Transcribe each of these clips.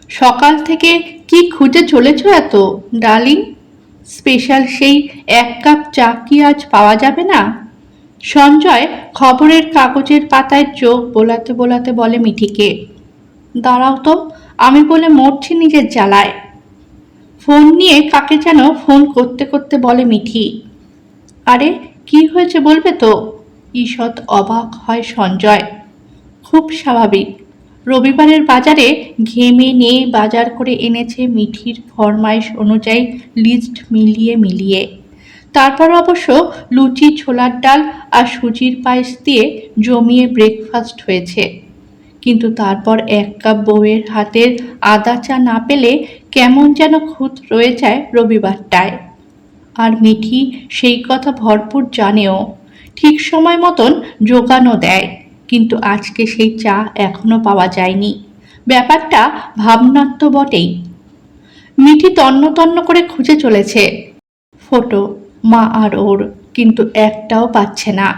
সকাল থেকে কি খুঁজে চলেছ এত, ডার্লিং? স্পেশাল সেই এক কাপ চা কি আজ পাওয়া যাবে না? সঞ্জয় খবরের কাগজের পাতায় চোখ বোলাতে বোলাতে বলে মিঠিকে। দাঁড়াও তো, আমি বলে মরছি নিজের জ্বালায়। ফোন নিয়ে কাকে যেন ফোন করতে করতে বলে মিঠি। আরে কি হয়েছে বলবে তো? ঈষৎ অবাক হয় সঞ্জয়। খুব স্বাভাবিক, রবিবারের বাজারে ঘেমে নিয়ে বাজার করে এনেছে মিঠির ফরমাইশ অনুযায়ী লিস্ট মিলিয়ে মিলিয়ে। তারপর অবশ্য লুচি, ছোলার ডাল আর সুজির পায়েস দিয়ে জমিয়ে ব্রেকফাস্ট হয়েছে। কিন্তু তারপর এক কাপ বউয়ের হাতের আদা চা না পেলে কেমন যেন খুঁত রয়ে যায় রবিবারটায়। আর মিঠি সেই কথা ভরপুর জানেও, ঠিক সময় মতন জোগানও দেয়। কিন্তু আজকে সেই চা এখনো পাওয়া যায়নি। ব্যাপারটা ভাবনাত্ম বটেই। মিঠি তন্ন তন্ন করে খুঁজে চলেছে ফটো, মা আর ওর, কিন্তু একটাও পাচ্ছে না।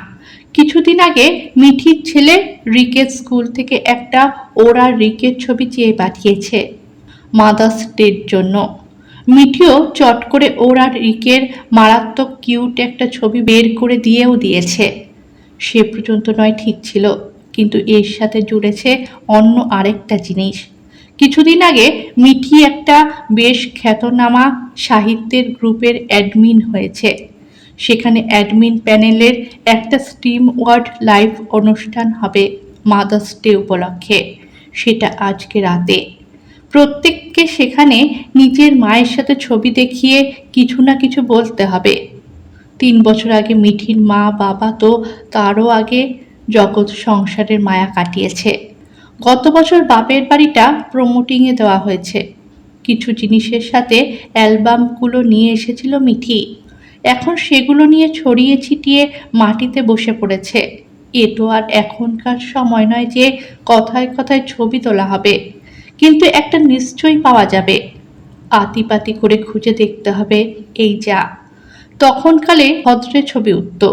কিছুদিন আগে মিঠির ছেলে রিকের স্কুল থেকে একটা ওর আর রিকের ছবি চেয়ে পাঠিয়েছে মাদার্স ডের জন্য। মিঠিও চট করে ওর আর রিকের মারাত্মক কিউট একটা ছবি বের করে দিয়েও দিয়েছে। সে পর্যন্ত নয় ঠিক ছিল, কিন্তু এর সাথে জুড়েছে অন্য আরেকটা জিনিস। কিছুদিন আগে মিঠি একটা বেশ খ্যাতনামা সাহিত্যের গ্রুপের অ্যাডমিন হয়েছে। সেখানে অ্যাডমিন প্যানেলের একটা স্টিম ওয়ার্ড লাইভ অনুষ্ঠান হবে মাদার্স ডে উপলক্ষে। সেটা আজকে রাতে। প্রত্যেককে সেখানে নিজের মায়ের সাথে ছবি দেখিয়ে কিছু না কিছু বলতে হবে। 3 বছর আগে মিঠির মা বাবা তো তারও আগে জগৎ সংসারের মায়া কাটিয়েছে। গত বছর বাপের বাড়িটা প্রমোটিংয়ে দেওয়া হয়েছে। কিছু জিনিসের সাথে অ্যালবামগুলো নিয়ে এসেছিল মিঠি। এখন সেগুলো নিয়ে ছড়িয়ে ছিটিয়ে মাটিতে বসে পড়েছে। এ তো আর এখনকার সময় নয় যে কথায় কথায় ছবি তোলা হবে, কিন্তু একটা নিশ্চয়ই পাওয়া যাবে। আতিপাতি করে খুঁজে দেখতে হবে। এই যা তখনকালে ভদ্রের ছবি উঠত,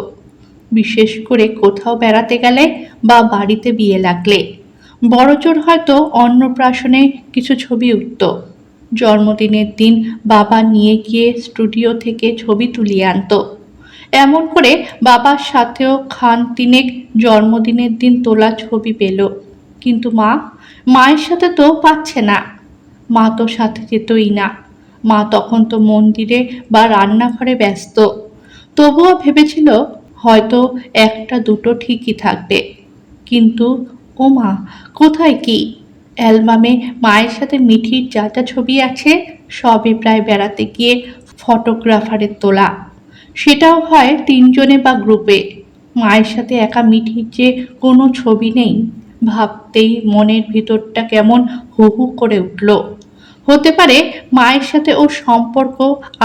বিশেষ করে কোথাও বেড়াতে গেলে বা বাড়িতে বিয়ে লাগলে। বড়জোর হয়তো অন্নপ্রাশনে কিছু ছবি উঠত। জন্মদিনের দিন বাবা নিয়ে গিয়ে স্টুডিও থেকে ছবি তুলিয়ে আনত। এমন করে বাবার সাথেও খান তিনেক জন্মদিনের দিন তোলা ছবি পেল। কিন্তু মায়ের সাথে তো পাচ্ছে না। মা তো সাথে যেতই না। মা তখন তো মন্দিরে বা রান্নাঘরে ব্যস্ত। তবুও ভেবেছিল হয়তো একটা দুটো ঠিকই থাকবে। কিন্তু ও মা, কোথায় কি? অ্যালবামে মায়ের সাথে মিঠির যা যা ছবি আছে সবই প্রায় বেড়াতে গিয়ে ফটোগ্রাফারের তোলা। সেটাও হয় 3 জনে বা গ্রুপে। মায়ের সাথে একা মিঠির যে কোনো ছবি নেই। ভাবতেই মনের ভিতরটা কেমন হু হু করে উঠল। হতে পারে মায়ের সাথে ওর সম্পর্ক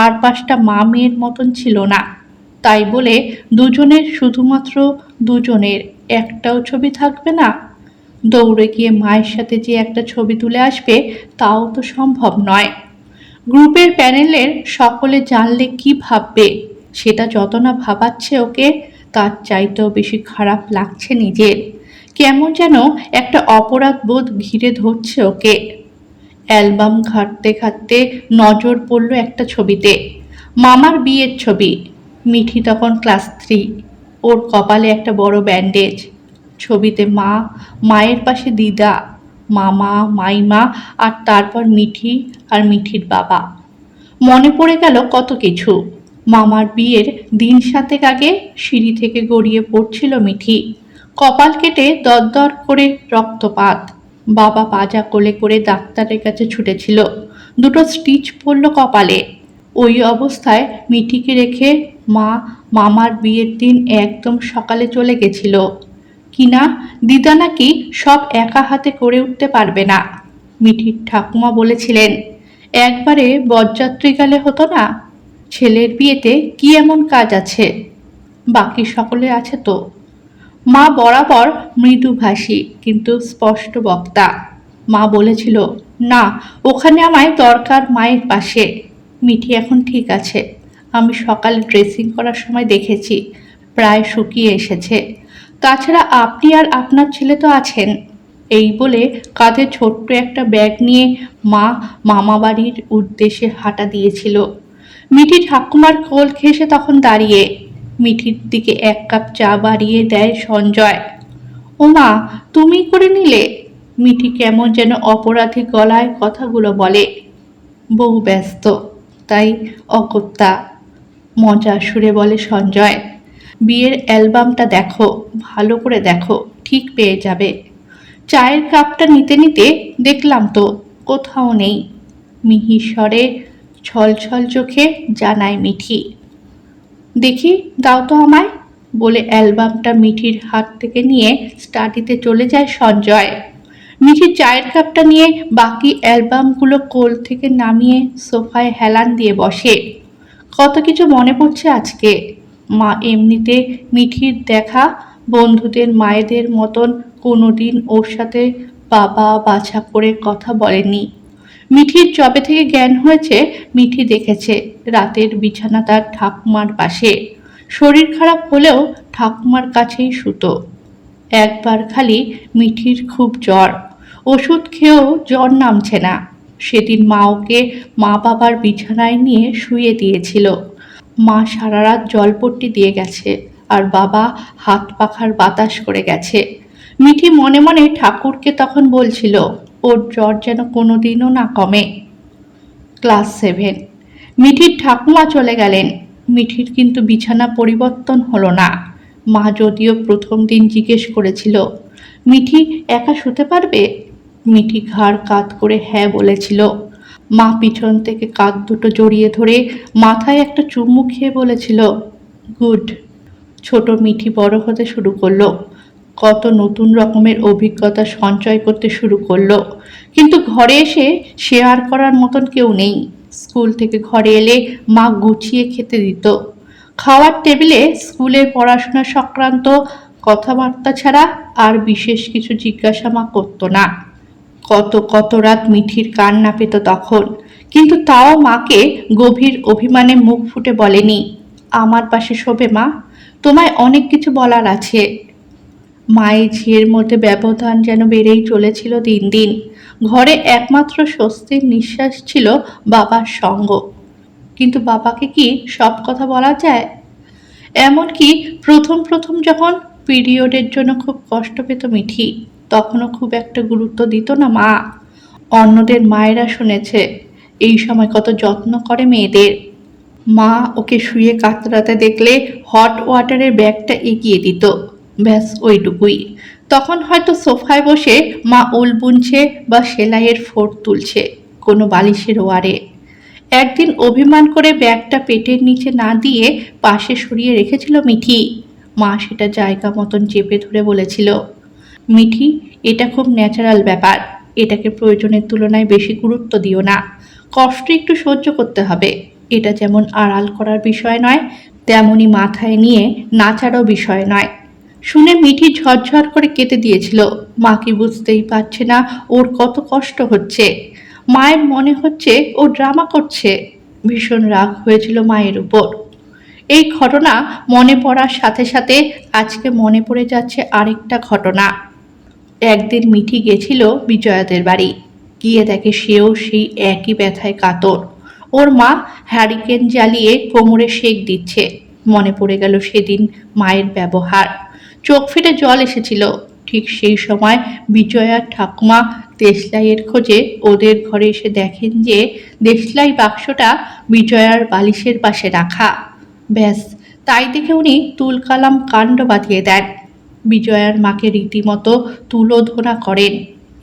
আর 5টা মা মেয়ের মতন ছিল না, তাই বলে দুজনের শুধুমাত্র দুজনের একটাও ছবি থাকবে না। দৌড়ে গিয়ে মায়ের সাথে যে একটা ছবি তুলে আসবে তাও তো সম্ভব নয়। গ্রুপের প্যানেলের সকলে জানলে কি ভাববে সেটা যত না ভাবাচ্ছে ওকে, তার চাইতেও বেশি খারাপ লাগছে নিজের। কেমন যেন একটা অপরাধ বোধ ঘিরে ধরছে ওকে। অ্যালবাম ঘাঁটতে ঘাঁটতে নজর পড়ল একটা ছবিতে, মামার বিয়ের ছবি। মিঠি তখন ক্লাস 3। ওর কপালে একটা বড় ব্যান্ডেজ। ছবিতে মা, মায়ের পাশে দিদা, মামা, মাইমা, আর তারপর মিঠি আর মিঠির বাবা। মনে পড়ে গেল কত কিছু। মামার বিয়ের দিন 7 আগে সিঁড়ি থেকে গড়িয়ে পড়ছিল মিঠি। কপাল কেটে দরদর করে রক্তপাত। বাবা পাজা কোলে করে ডাক্তারের কাছে ছুটেছিল। 2টো স্টিচ পড়ল কপালে। ওই অবস্থায় মিঠিকে রেখে মা মামার বিয়ের দিন একদম সকালে চলে গেছিল। কিনা দিদা নাকি সব একা হাতে করে উঠতে পারবে না। মিঠির ঠাকুমা বলেছিলেন একবারে বরযাত্রী গেলে হতো না? ছেলের বিয়েতে কি এমন কাজ আছে? বাকি সকলে আছে তো। মা বরাবর মৃদুভাষী কিন্তু স্পষ্ট বক্তা। মা বলেছিল, না, ওখানে আমায় দরকার মায়ের পাশে। মিঠি এখন ঠিক আছে। আমি সকালে ড্রেসিং করার সময় দেখেছি, প্রায় শুকিয়ে এসেছে। তাছাড়া আপনি আর আপনার ছেলে তো আছেন। এই বলে কাঁধে ছোট্ট একটা ব্যাগ নিয়ে মা মামাবাড়ির উদ্দেশ্যে হাঁটা দিয়েছিল। মিঠি ঠাকুমার কোল ঘেঁষে তখন দাঁড়িয়ে। মিঠির দিকে এক কাপ চা বাড়িয়ে দেয় সঞ্জয়। ও মা, তুমি করে নিলে? মিঠি কেমন যেন অপরাধী গলায় কথাগুলো বলে। বউ ব্যস্ত, তাই অগত্যা, মজার সুরে বলে সঞ্জয়। বিয়ের অ্যালবামটা দেখো, ভালো করে দেখো, ঠিক পেয়ে যাবে। চায়ের কাপটা নিতে নিতে দেখলাম তো কোথাও নেই। মিহির স্বরে ছলছল চোখে জানায় মিঠি। দেখি, দাও তো আমায়, বলে অ্যালবামটা মিঠির হাত থেকে নিয়ে স্টাডিতে চলে যায় সঞ্জয়। মিঠি চায়ের কাপটা নিয়ে বাকি অ্যালবামগুলো কোল থেকে নামিয়ে সোফায় হেলান দিয়ে বসে। কত কিছু মনে পড়ছে আজকে। মা এমনিতে মিঠির দেখা বন্ধুদের মায়েদের মতন কোনোদিন ওর সাথে বাবা বাছা করে কথা বলেনি। মিঠির যবে থেকে জ্ঞান হয়েছে, মিঠি দেখেছে রাতের বিছানা তার ঠাকুমার পাশে। শরীর খারাপ হলেও ঠাকুমার কাছেই শুতো। একবার খালি মিঠির খুব জ্বর, ওষুধ খেয়েও জ্বর নামছে না। সেদিন মা ওকে মা বাবার বিছানায় নিয়ে শুয়ে দিয়েছিল। মা সারা রাত জলপট্টি দিয়ে গেছে, আর বাবা হাত পাখার বাতাস করে গেছে। মিঠি মনে মনে ঠাকুরকে তখন বলছিল ওর জ্বর যেন কোনোদিনও না কমে। ক্লাস 7। মিঠির ঠাকুমা চলে গেলেন। মিঠির কিন্তু বিছানা পরিবর্তন হলো না। মা যদিও প্রথম দিন জিজ্ঞেস করেছিল, মিঠি একা শুতে পারবে? মিঠি ঘাড় কাত করে হ্যাঁ বলেছিল। মা পিছন থেকে কাঁধ দুটো জড়িয়ে ধরে মাথায় একটা চুমু খেয়ে বলেছিল, গুড। ছোট মিঠি বড় হতে শুরু করলো। কত নতুন রকমের অভিজ্ঞতা সঞ্চয় করতে শুরু করলো। কিন্তু ঘরে এসে শেয়ার করার মতন কেউ নেই। স্কুল থেকে ঘরে এলে মা গুছিয়ে খেতে দিত। খাওয়ার টেবিলে স্কুলের পড়াশোনা সংক্রান্ত কথাবার্তা ছাড়া আর বিশেষ কিছু জিজ্ঞাসা মা করতো না। কত কত রাত মিঠির কান্না পেত তখন, কিন্তু তাও মাকে গভীর অভিমানে মুখ ফুটে বলেনি, আমার পাশে শোবে মা, তোমায় অনেক কিছু বলার আছে। মায়ের ঝিয়ের মধ্যে ব্যবধান যেন বেড়েই চলেছিল দিন দিন। ঘরে একমাত্র স্বস্তির নিঃশ্বাস ছিল বাবার সঙ্গ। কিন্তু বাবাকে কি সব কথা বলা যায়? এমনকি প্রথম প্রথম যখন পিরিয়ডের জন্য খুব কষ্ট পেত মিঠি, তখনও খুব একটা গুরুত্ব দিত না মা। অন্যদের মায়েরা শুনেছে এই সময় কত যত্ন করে মেয়েদের। মা ওকে শুয়ে কাতরাতে দেখলে হট ওয়াটারের ব্যাগটা এগিয়ে দিত, ব্যাস ওইটুকুই। তখন হয়তো সোফায় বসে মা উল বুনছে বা সেলাইয়ের ফোঁড় তুলছে কোনো বালিশের ওয়ারে। একদিন অভিমান করে ব্যাগটা পেটের নিচে না দিয়ে পাশে সরিয়ে রেখেছিল মিঠি। মা সেটা জায়গা মতন চেপে ধরে বলেছিল, মিঠি, এটা খুব ন্যাচারাল ব্যাপার, এটাকে প্রয়োজনের তুলনায় বেশি গুরুত্ব দিও না। কষ্ট একটু সহ্য করতে হবে। এটা যেমন আড়াল করার বিষয় নয়, তেমনই মাথায় নিয়ে নাচারও বিষয় নয়। শুনে মিঠি ঝরঝর করে কেটে দিয়েছিল। মা কি বুঝতেই পারছে না ওর কত কষ্ট হচ্ছে? মায়ের মনে হচ্ছে ও ড্রামা করছে। ভীষণ রাগ হয়েছিল মায়ের উপর। এই ঘটনা মনে পড়ার সাথে সাথে আজকে মনে পড়ে যাচ্ছে আরেকটা ঘটনা। একদিন মিঠি গেছিল বিজয়াদের বাড়ি। গিয়ে দেখে সেও সেই একই ব্যথায় কাতর। ওর মা হ্যারিকেন জ্বালিয়ে কোমরে সেঁক দিচ্ছে। মনে পড়ে গেল সেদিন মায়ের ব্যবহার। চোখ ফেটে জল এসেছিল। ঠিক সেই সময় বিজয়ার ঠাকুমা দেশলাইয়ের খোঁজে ওদের ঘরে এসে দেখেন যে দেশলাই বাক্সটা বিজয়ার বালিশের পাশে রাখা। ব্যাস, তাই দেখে উনি তুলকালাম কাণ্ড বাঁধিয়ে দেন। বিজয়ার মাকে রীতিমতো তুলোধনা করেন,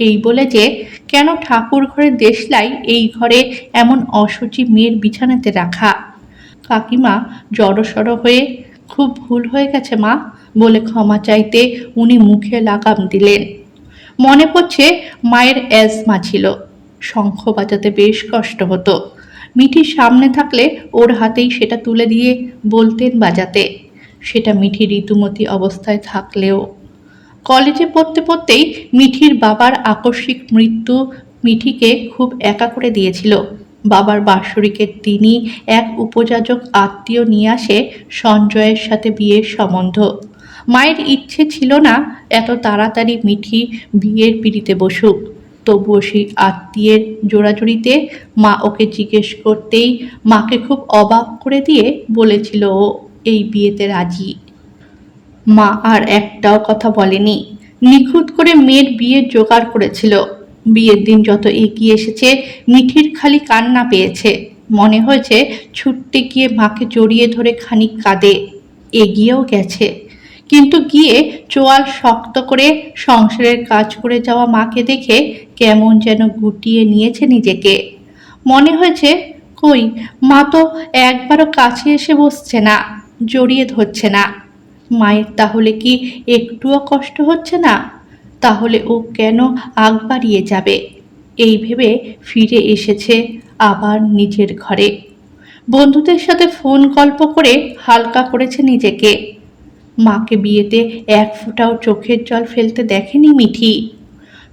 এই বলে যে কেন ঠাকুর ঘরের দেশলাই এই ঘরে এমন অশুচি মেয়ের বিছানাতে রাখা। কাকিমা জড়সড় হয়ে, খুব ভুল হয়ে গেছে মা, বলে ক্ষমা চাইতে উনি মুখে লাগাম দিলেন। মনে পড়ছে মায়ের অ্যাজমা ছিল, শঙ্খ বাজাতে বেশ কষ্ট হতো। মিঠির সামনে থাকলে ওর হাতেই সেটা তুলে দিয়ে বলতেন বাজাতে। সেটা মিঠি ঋতুমতী অবস্থায় থাকলেও। কলেজে পড়তে পড়তেই মিঠির বাবার আকস্মিক মৃত্যু মিঠিকে খুব একা করে দিয়েছিল। বাবার বাৎসরিকের দিনই এক উপযাজক আত্মীয় নিয়ে আসে সঞ্জয়ের সাথে বিয়ের সম্বন্ধ। মায়ের ইচ্ছে ছিল না এত তাড়াতাড়ি মিঠি বিয়ের পিঁড়িতে বসুক। তবুও সেই আত্মীয়ের জোড়াজুড়িতে মা ওকে জিজ্ঞেস করতেই মাকে খুব অবাক করে দিয়ে বলেছিল ও এই বিয়েতে রাজি। মা আর একটাও কথা বলেনি, নিখুঁত করে মেয়ের বিয়ের জোগাড় করেছিল। বিয়ের দিন যত এগিয়ে এসেছে মিঠির খালি কান্না পেয়েছে। মনে হয়েছে ছুটতে গিয়ে মাকে জড়িয়ে ধরে খানিক কাঁদে। এগিয়েও গেছে, কিন্তু গিয়ে চোয়াল শক্ত করে সংসারের কাজ করে যাওয়া মাকে দেখে কেমন যেন গুটিয়ে নিয়েছে নিজেকে। মনে হয়েছে কই, মা তো একবারও কাছে এসে বসছে না, জড়িয়ে ধরছে না। মায়ের তাহলে কি একটুও কষ্ট হচ্ছে না? তাহলে ও কেন আগ বাড়িয়ে যাবে? এই ভেবে ফিরে এসেছে আবার নিজের ঘরে। বন্ধুদের সাথে ফোন গল্প করে হালকা করেছে নিজেকে। মাকে বিয়েতে এক ফোঁটাও চোখের জল ফেলতে দেখেনি মিঠি।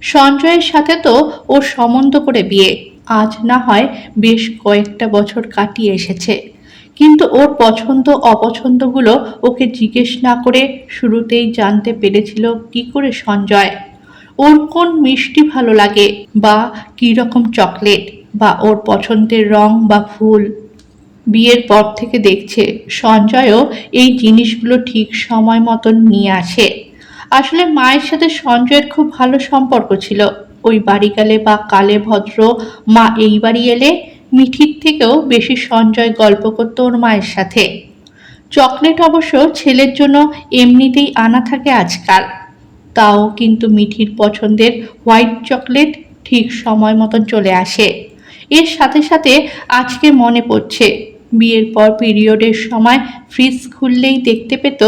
সঞ্জয়ের সাথে তো ওর সম্বন্ধ করে বিয়ে, আজ না হয় বেশ কয়েকটা বছর কাটিয়ে এসেছে, কিন্তু ওর পছন্দ অপছন্দগুলো ওকে জিজ্ঞেস না করে শুরুতেই জানতে পেরেছিল কি করে সঞ্জয়? ওর কোন মিষ্টি ভালো লাগে, বা কী রকম চকলেট, বা ওর পছন্দের রং বা ফুল। বিয়ের পর থেকে দেখছে সঞ্জয়ও এই জিনিসগুলো ঠিক সময় মতন নিয়ে আসে। আসলে মায়ের সাথে সঞ্জয়ের খুব ভালো সম্পর্ক ছিল। ওই বাড়ি গেলে বা কালে ভদ্র মা এই বাড়ি এলে মিঠির থেকেও বেশি সঞ্জয় গল্প করতো ওর মায়ের সাথে। চকলেট অবশ্য ছেলের জন্য এমনিতেই আনা থাকে আজকাল, তাও কিন্তু মিঠির পছন্দের হোয়াইট চকলেট ঠিক সময় মতন চলে আসে। এর সাথে সাথে আজকে মনে পড়ছে বিয়ের পর পিরিয়ডের সময় ফ্রিজ খুললেই দেখতে পেত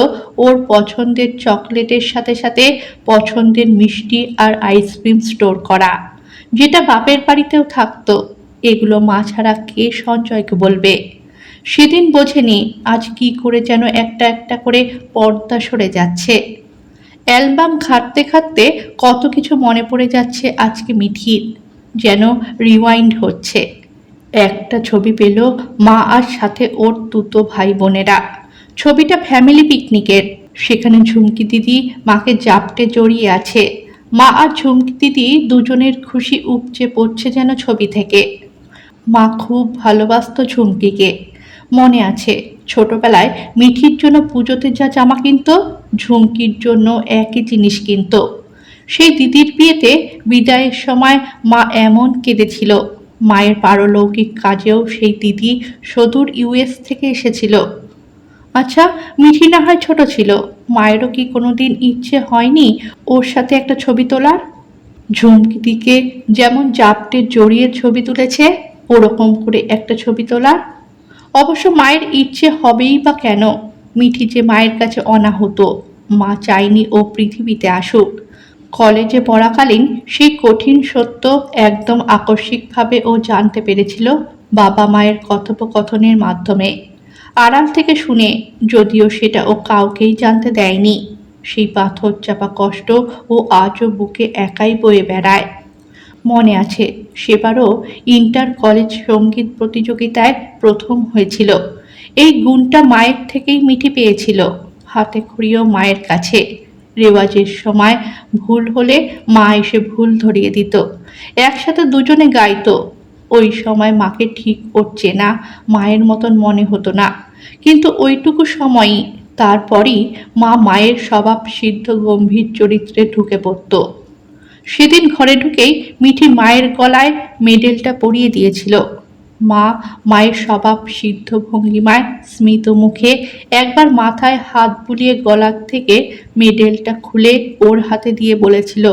ওর পছন্দের চকলেটের সাথে সাথে পছন্দের মিষ্টি আর আইসক্রিম স্টোর করা, যেটা বাপের বাড়িতেও থাকতো। এগুলো মা ছাড়া কে সঞ্জয়কে বলবে? সেদিন বোঝেনি আজ কি করে যেন একটা একটা করে পর্দা সরে যাচ্ছে। অ্যালবাম ঘাঁটতে ঘাঁটতে কত কিছু মনে পড়ে যাচ্ছে আজকে মিঠির, যেন রিওয়াইন্ড হচ্ছে। একটা ছবি পেল মা আর সাথে ওর দুটো ভাই বোনেরা। ছবিটা ফ্যামিলি পিকনিকের। সেখানে ঝুমকি দিদি মাকে জাপটে জড়িয়ে আছে। মা আর ঝুমকি দিদি দুজনের খুশি উপচে পড়ছে যেন ছবি থেকে। মা খুব ভালোবাসতো ঝুমকিকে। মনে আছে ছোটবেলায় মিঠির জন্য পুজোতে যা জামা কিনতো, ঝুমকির জন্য একই জিনিস কিনতো। সেই দিদির বিয়েতে বিদায়ের সময় মা এমন কেঁদেছিল। মায়ের পারলৌকিক কাজেও সেই দিদি সুদূর ইউএস থেকে এসেছিল। আচ্ছা, মিঠি না হয় ছোট ছিল, মায়েরও কি কোনোদিন ইচ্ছে হয়নি ওর সাথে একটা ছবি তোলার? ঝুমকিদিকে যেমন জাপটে জড়িয়ে ছবি তুলেছে, ওরকম করে একটা ছবি তোলার। অবশ্য মায়ের ইচ্ছে হবেই বা কেন? মিঠি যে মায়ের কাছে অনাহত, মা চায়নি ও পৃথিবীতে আসুক। কলেজে পড়াকালীন সেই কঠিন সত্য একদম আকস্মিকভাবে ও জানতে পেরেছিল বাবা মায়ের কথোপকথনের মাধ্যমে, আড়াল থেকে শুনে, যদিও সেটা ও কাউকেই জানতে দেয়নি। সেই পাথর চাপা কষ্ট ও আজও বুকে একাই বয়ে বেড়ায়। মনে আছে সেবারও ইন্টার কলেজ সঙ্গীত প্রতিযোগিতায় প্রথম হয়েছিল। এই গুণটা মায়ের থেকেই মিঠি পেয়েছিল। হাতে খড়িও মায়ের কাছে। রেওয়াজের সময় ভুল হলে মা এসে ভুল ধরিয়ে দিত। একসাথে দুজনে গাইতো। ওই সময় মাকে ঠিক ওর চেনা মায়ের মতন মনে হতো না, কিন্তু ওইটুকু সময়ই, তারপরই মা মায়ের স্বভাব সিদ্ধ গম্ভীর চরিত্রে ঢুকে পড়ত। সেদিন ঘরে ঢুকেই মিঠি মায়ের গলায় মেডেলটা পরিয়ে দিয়েছিল। মা মায়ের স্বভাব সিদ্ধ ভঙ্গিমায় স্মিত মুখে একবার মাথায় হাত বুলিয়ে গলার থেকে মেডেলটা খুলে ওর হাতে দিয়ে বলেছিল,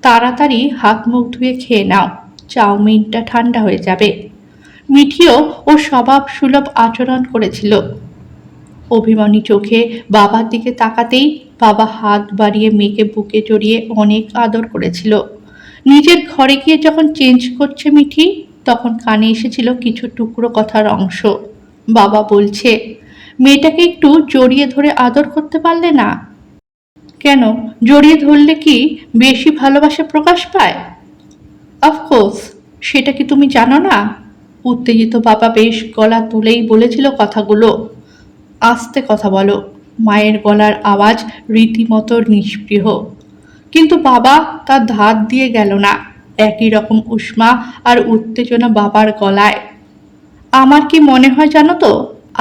তাড়াতাড়ি হাত মুখ ধুয়ে খেয়ে নাও, চাউমিনটা ঠান্ডা হয়ে যাবে। মিঠিও ওর স্বভাব সুলভ আচরণ করেছিল। অভিমানী চোখে বাবার দিকে তাকাতেই বাবা হাত বাড়িয়ে মেয়েকে বুকে জড়িয়ে অনেক আদর করেছিল। নিজের ঘরে গিয়ে যখন চেঞ্জ করছে মিঠি, তখন কানে এসেছিল কিছু টুকরো কথার অংশ। বাবা বলছে, মেয়েটাকে একটু জড়িয়ে ধরে আদর করতে পারলে না? কেন, জড়িয়ে ধরলে কি বেশি ভালোবাসা প্রকাশ পায়? অফকোর্স, সেটা কি তুমি জানো না? উত্তেজিত বাবা বেশ গলা তুলেই বলেছিল কথাগুলো। আস্তে কথা বলো। মায়ের গলার আওয়াজ রীতিমতো নিষ্পৃহ, কিন্তু বাবা তার ধার দিয়ে গেল না। একই রকম উষ্মা আর উত্তেজনা বাবার গলায়। আমার কি মনে হয় জানো তো,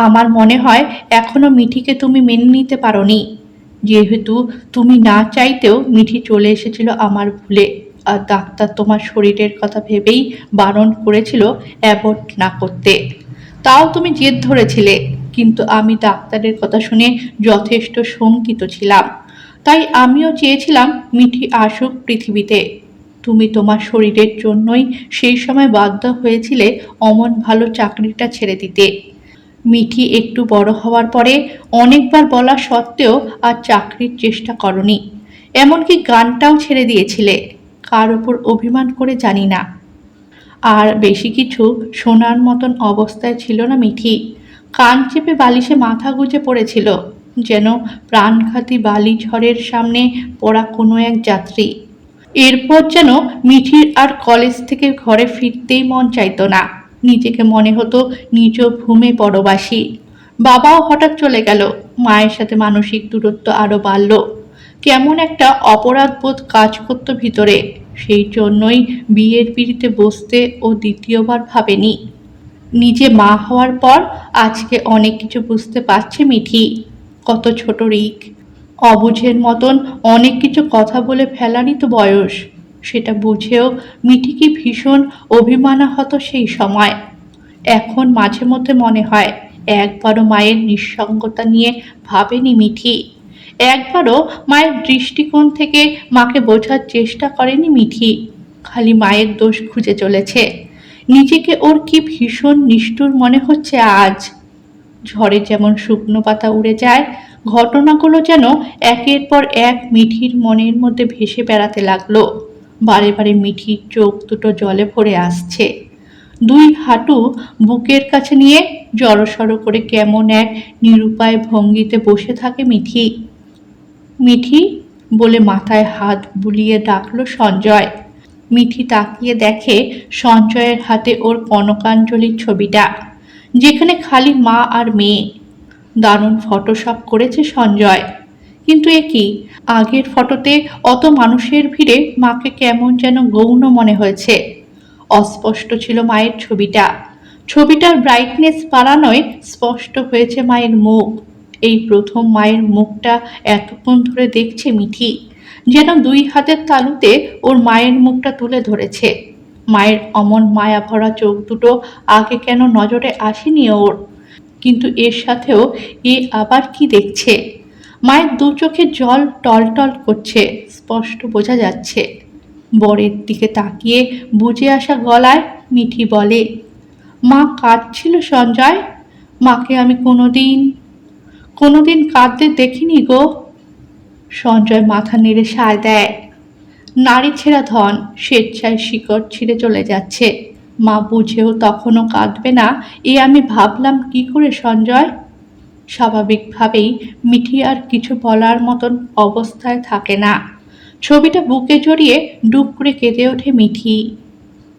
আমার মনে হয় এখনো মিঠিকে তুমি মেনে নিতে পারোনি। যেহেতু তুমি না চাইতেও মিঠি চলে এসেছিল আমার ভুলে, আর ডাক্তার তোমার শরীরের কথা ভেবেই বারণ করেছিল অ্যাবর্ট না করতে। তাও তুমি জেদ ধরেছিলে, কিন্তু আমি ডাক্তারের কথা শুনে যথেষ্ট শঙ্কিত ছিলাম। তাই আমিও চেয়েছিলাম মিঠি আসুক পৃথিবীতে। তুমি তোমার শরীরের জন্যই সেই সময় বাধ্য হয়েছিলে অমন ভালো চাকরিটা ছেড়ে দিতে। মিঠি একটু বড় হওয়ার পরে অনেকবার বলা সত্ত্বেও আর চাকরির চেষ্টা করনি। এমনকি গানটাও ছেড়ে দিয়েছিলে, কার ওপর অভিমান করে জানি না। আর বেশি কিছু শোনার মতন অবস্থায় ছিল না মিঠি। কান চেপে বালিশে মাথা গুজে পড়েছিল, যেন প্রাণঘাতী বালি ঝড়ের সামনে পড়া কোনো এক যাত্রী। এরপর যেন মিঠির আর কলেজ থেকে ঘরে ফিরতেই মন চাইতো না। নিজেকে মনে হতো নিজ ভূমে পরবাসী। বাবাও হঠাৎ চলে গেল, মায়ের সাথে মানসিক দূরত্ব আরো বাড়ল। কেমন একটা অপরাধবোধ কাজ করতো ভিতরে। সেই জন্যই বিয়ের পিঁড়িতে বসতে ও দ্বিতীয়বার ভাবেনি। নিজে মা হওয়ার পর আজকে অনেক কিছু বুঝতে পারছে মিঠি। কত ছোট রিক, অবুঝের মতন অনেক কিছু কথা বলে ফেলারই তো বয়স। সেটা বুঝেও মিঠি কি ভীষণ অভিমানাহত সেই সময়। এখন মাঝে মধ্যে মনে হয় একবারও মায়ের নিঃসঙ্গতা নিয়ে ভাবেনি মিঠি। একবারও মায়ের দৃষ্টিকোণ থেকে মাকে বোঝার চেষ্টা করেনি মিঠি। খালি মায়ের দোষ খুঁজে চলেছে। নিজেকে ওর কি ভীষণ নিষ্ঠুর মনে হচ্ছে আজ। ঝড়ে যেমন শুকনো পাতা উড়ে যায়, ঘটনাগুলো যেন একের পর এক মিঠির মনের মধ্যে ভেসে বেড়াতে লাগলো। বারে বারে মিঠির চোখ দুটো জলে ভরে আসছে। দুই হাঁটু বুকের কাছে নিয়ে জড়সড় করে কেমন এক নিরুপায় ভঙ্গিতে বসে থাকে মিঠি। মিঠি বলে মাথায় হাত বুলিয়ে ডাকলো সঞ্জয়। মিঠি তাকিয়ে দেখে সঞ্জয়ের হাতে ওর কনকাঞ্জলির ছবিটা, যেখানে খালি মা আর মেয়ে। দারুণ ফটোশপ করেছে সঞ্জয়। কিন্তু এ কি, আগের ফটোতে অত মানুষের ভিড়ে মাকে কেমন যেন গৌণ মনে হয়েছে। অস্পষ্ট ছিল মায়ের ছবিটা। ছবিটার ব্রাইটনেস বাড়ানোয় স্পষ্ট হয়েছে মায়ের মুখ। এই প্রথম মায়ের মুখটা এতক্ষণ ধরে দেখছে মিঠি, যেন দুই হাতের তালুতে ওর মায়ের মুখটা তুলে ধরেছে। মায়ের অমন মায়া ভরা চোখ দুটো আগে কেন নজরে আসেনি ওর। কিন্তু এর সাথেও এ আবার কি দেখছে। মায়ের দু চোখে জল টলটল করছে, স্পষ্ট বোঝা যাচ্ছে। বরের দিকে তাকিয়ে বুঝে আসা গলায় মিঠি বলে, মা কাঁদছিল সঞ্জয়। মাকে আমি কোনোদিন কাঁদতে দেখিনি গো। সঞ্জয় মাথা নেড়ে সায় দেয়। নারী ছেঁড়া ধন স্বেচ্ছায় শিকড় ছিঁড়ে চলে যাচ্ছে। মা বুঝেও তখনও কাঁদবে না, এ আমি ভাবলাম কি করে সঞ্জয়। স্বাভাবিকভাবেই মিঠি আর কিছু বলার মতন অবস্থায় থাকে না। ছবিটা বুকে জড়িয়ে ডুব করে কেঁদে ওঠে মিঠি।